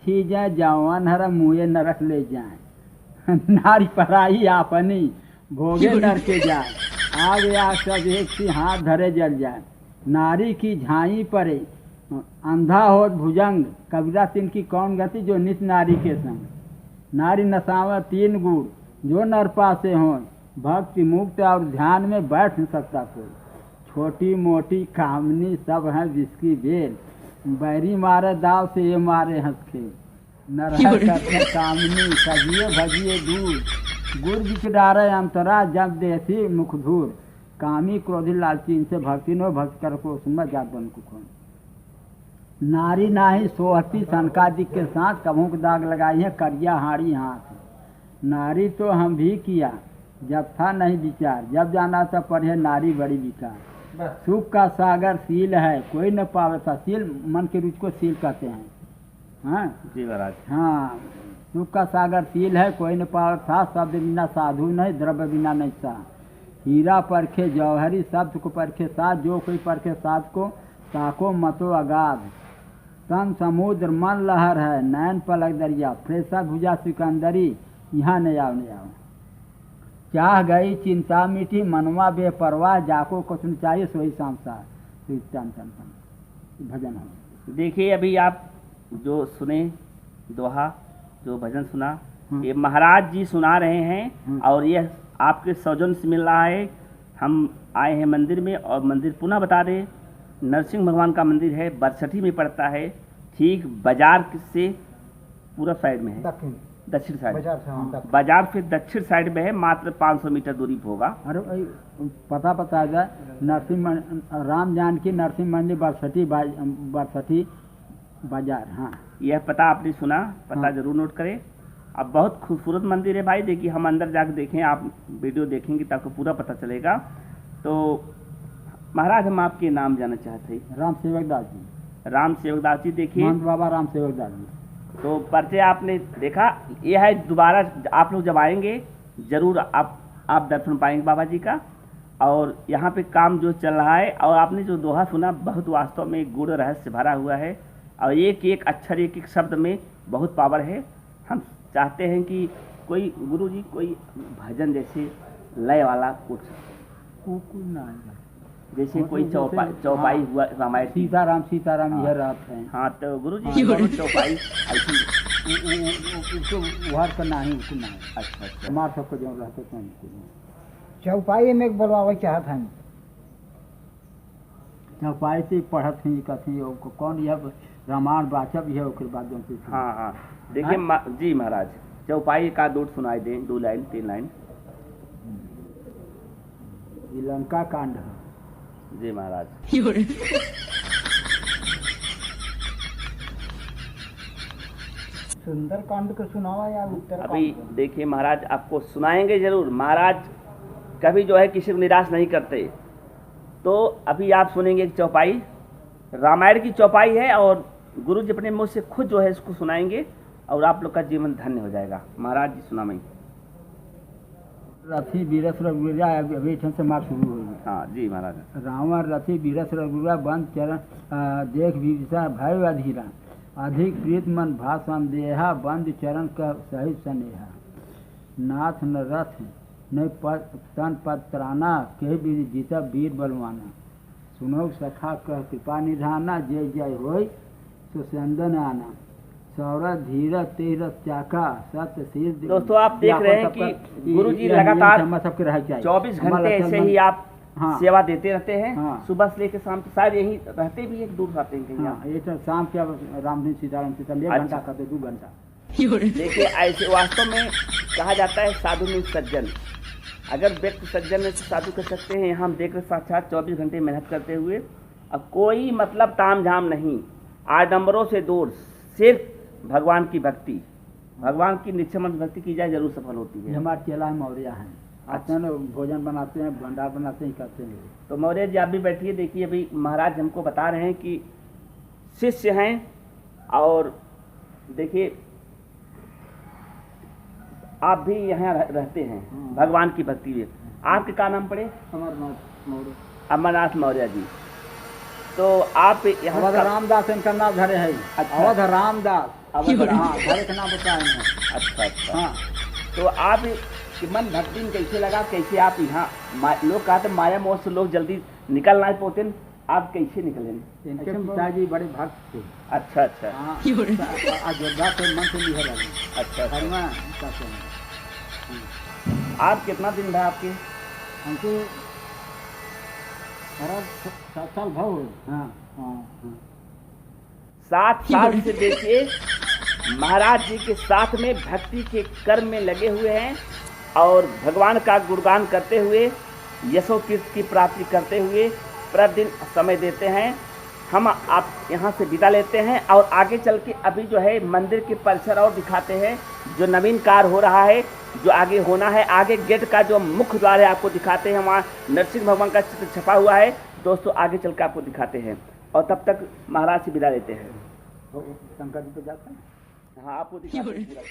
छी जाए जवान हर मुँहे नरक ले जाए। नारी पराई आपनी भोगे नर के जाए। आगे आग सब एक सी हाथ धरे जल जाए। नारी की झाई परे अंधा हो भुजंग, कबीरा सिंह की कौन गति जो नित नारी के संग। नारी नसावा तीन गुण जो नर पासे हों, भक्ति मुक्त और ध्यान में बैठ न सकता कोई। छोटी मोटी कामनी सब है जिसकी बेल, बैरी मारे दाव से ये मारे हंस खेल। नरहर करते कामनी सजिए भजिए दूर, गुर बिच डारे अंतरा जब देसी मुख धूर। कामी क्रोधी लालची इनसे भक्ति नो भक्त कर को सुनवा जात बन कुखों। नारी नाही सोहती सनकादिक के साथ, कभों के दाग लगाई है करिया हाड़ी हाथ। नारी तो हम भी किया जब था नहीं विचार, जब जाना था पढ़े नारी बड़ी विकार। सुख का सागर सील है कोई न पावे था, सील मन के रुच को सील कहते हैं। हाँ जी महाराज। हाँ, सुख का सागर सील है कोई न पावे था, शब्द बिना साधु नहीं द्रव्य बिना नहीं सा। हीरा परखे जौहरी शब्द को परखे साथ, जो कोई परखे साथ को ताको मतो अगाध। तन समुद्र मन लहर है नैन पलक दरिया, फ्रेसा भुजा सिकंदरी यहाँ नहीं आओ नहीं आओ। चाह गई चिंता मिटी मनवा बेपरवाह, जाको कुछ न चाहिए सोई सांसा भजन हो। देखिए अभी आप जो सुने दोहा जो भजन सुना, ये महाराज जी सुना रहे हैं और ये आपके सौजन्य से मिल रहा है। हम आए हैं मंदिर में और मंदिर पुनः बता दें नरसिंह भगवान का मंदिर है, बरसठी में पड़ता है, ठीक बाजार से पूरा साइड में है, दक्षिण साइड। बाजार से दक्षिण साइड में है, मात्र 500 मीटर दूरी पर होगा। अरे पता पता जाए नरसिंह राम जानकी नरसिंह मंदिर बरसठी बाजार। हाँ यह पता आपने सुना, पता हाँ। जरूर नोट करें। अब बहुत खूबसूरत मंदिर है भाई, देखिए हम अंदर जाकर देखें, आप वीडियो देखेंगे तो आपको पूरा पता चलेगा। तो महाराज हम आपके नाम जानना चाहते हैं। राम सेवक दास जी। राम सेवक दास जी। देखिए महंत बाबा राम सेवक दास जी। तो परिचय आपने देखा, ये है दोबारा आप लोग जब आएंगे जरूर आप दर्शन पाएंगे बाबा जी का। और यहाँ पे काम जो चल रहा है और आपने जो दोहा सुना बहुत वास्तव में गूढ़ रहस्य भरा हुआ है और एक एक अक्षर एक एक शब्द में बहुत पावर है। हम चाहते हैं कि कोई गुरु जी कोई भजन जैसे लय वाला कुछ जैसे कोई चौपाई हुआ रामायण की। सीताराम यह रात है। हाँ तो गुरु जी चौपाई ऐसी उहर का नहीं उसको नहीं। अच्छा अच्छा हमार सबको जो रहते हैं चौपाई में बोलवावे चाहत हैं। चौपाई से पढ़त ही कथी कौन यह रामायण वाचक है ओकर बाद जो से। हाँ हाँ देखिए जी महाराज चौपाई का दो सुनाई दें, 2 लाइन 3 लाइन। ये लंका कांड है। जी महाराज। सुंदर कांड को सुनावा या उत्तर अभी देखिए महाराज आपको सुनाएंगे जरूर। महाराज कभी जो है किसी को निराश नहीं करते। तो अभी आप सुनेंगे एक चौपाई, रामायण की चौपाई है और गुरु जी अपने मुँह से खुद जो है इसको सुनाएंगे और आप लोग का जीवन धन्य हो जाएगा। महाराज जी सुनाएं। रथी बीरस रघुवीरा अभी से मार शुरू होगी। हाँ जी महाराज। रावण रथी बीरस रघुवीरा बंद चरण देख विभीषण भय अधीरा, अधिक प्रीत मन भा संदेहा, बंद चरण का सहित स्नेहा। नाथ न रथ न तन पत्राना, के बीर जीता वीर बलवाना। सुनो सखा कह कृपा निधाना, जय जय होय सुसंदन आना। सौरभ धीरज तेरस चाका सत्य सिर। दोस्तों आप देख रहे हैं कि गुरु जी लगातार 24 घंटे ऐसे ही आप हाँ। सेवा देते रहते हैं। हाँ। सुबह से लेकर शाम तक शायद यही रहते भी एक दूर आते हैं कहीं। हाँ, ये तो शाम के रामधन सीताराम 1 घंटा करते 2 घंटा। देखिए ऐसे वास्तव में कहा जाता है साधु में सज्जन। अगर व्यक्ति सज्जन में साधु कर सकते हैं, हम देख रहे साक्षात 24 घंटे मेहनत करते हुए। अब कोई मतलब ताम झाम नहीं, आडंबरों से दूर, सिर्फ भगवान की भक्ति, भगवान की निश्चय भक्ति की जाए जरूर सफल होती है। हमारे चेला मौर्य हैं, आते हैं भोजन बनाते हैं, भंडार बनाते हैं, करते हैं। तो मौर्य जी आप भी बैठिए। देखिए अभी महाराज हमको बता रहे हैं कि शिष्य हैं और देखिए आप भी यहाँ रहते हैं भगवान की भक्ति में। आपके क्या नाम पड़े? अमरनाथ मौर्य। अमरनाथ मौर्य जी। तो आप यहाँ अवध रामदास इनका नाम धरे है। अच्छा। अवध रामदास अवध हाँ घर का नाम बताए। अच्छा अच्छा। हाँ तो आप कि मन भक्ति में कैसे लगा, कैसे आप यहाँ लोग कहते माया मोह से लोग जल्दी निकल ना पाते, आप कैसे निकले? इनके पिताजी बड़े भक्त थे। अच्छा अच्छा। हाँ अयोध्या से मन से लिखे लगे। अच्छा अच्छा। हनुमान कहते हैं। आप कितना दिन रहा आपके? हमको 7 साल भाव हो। हाँ हाँ हाँ 7 साल से देखिए महाराज जी के साथ में भक्ति के कर्म में लगे हुए हैं और भगवान का गुणगान करते हुए यशो कीर्ति की प्राप्ति करते हुए प्रतिदिन समय देते हैं। हम आप यहाँ से विदा लेते हैं और आगे चल के अभी जो है मंदिर के परिसर और दिखाते हैं, जो नवीन कार्य हो रहा है, जो आगे होना है। आगे गेट का जो मुख्य द्वार है आपको दिखाते हैं, वहाँ नरसिंह भगवान का चित्र छपा हुआ है। दोस्तों आगे चल के आपको दिखाते हैं और तब तक महाराज से विदा लेते हैं। शंकर जी पे जाते हैं। हाँ आपको दिखाते हैं पूरा।